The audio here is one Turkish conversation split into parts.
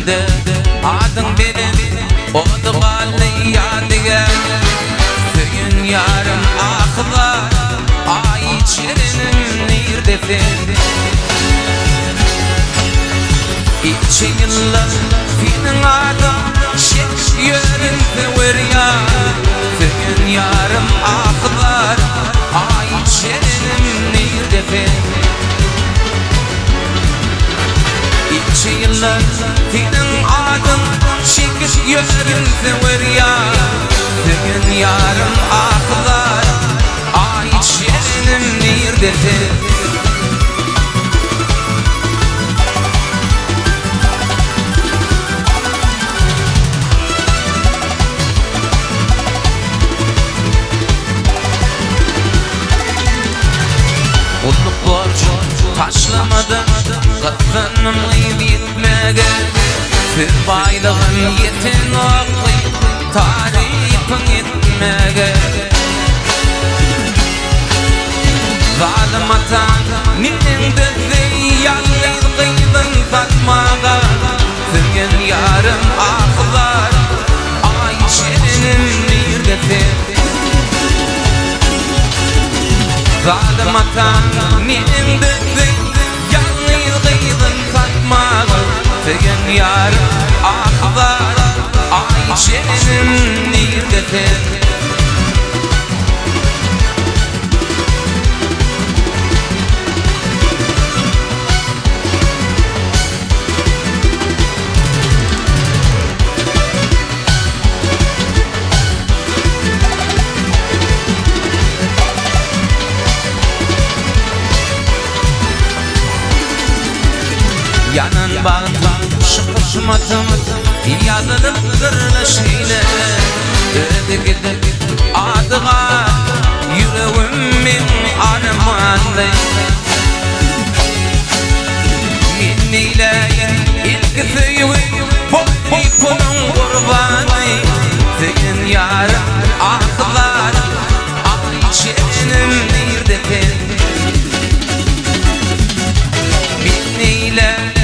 de adın benim odu qalli yadıga Söyün yarım akılar ay içerinin nirdefen İçin yıllar senin adın şek yörün sever ya Söyün yarım akılar ay içerinin nirdefen İçi yıllar senin adın şekil yörün sever ya Senin yarın akılar ay içerinin nirdefen Kulluk borcu taşlamadım Kıfınım gıyb yetmege Bir baylığın yetin oqli Tarifin yetmege Zalim atan Ninin düzey Yalnız gıydın satmaga Sürgün yarım akılar Ay şerinin nirdesin Zalim atan Ninin düzey Yalnız gıydın satmaga Sürgün yarım akılar Ay şerinin nirdesin Yanın bağından şıpışmatım Yazılıp kırlaşıyla Öde gidip adığa Yüreğimin armağanlı Minnileyin ilk söyü Bu kulun kurbanı Senin yarın akılar Ay şerinin nirdetin Minnileyin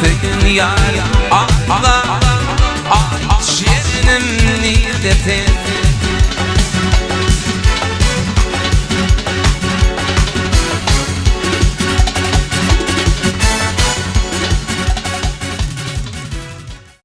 Senin yarın akılar Ay şerinin nirdetin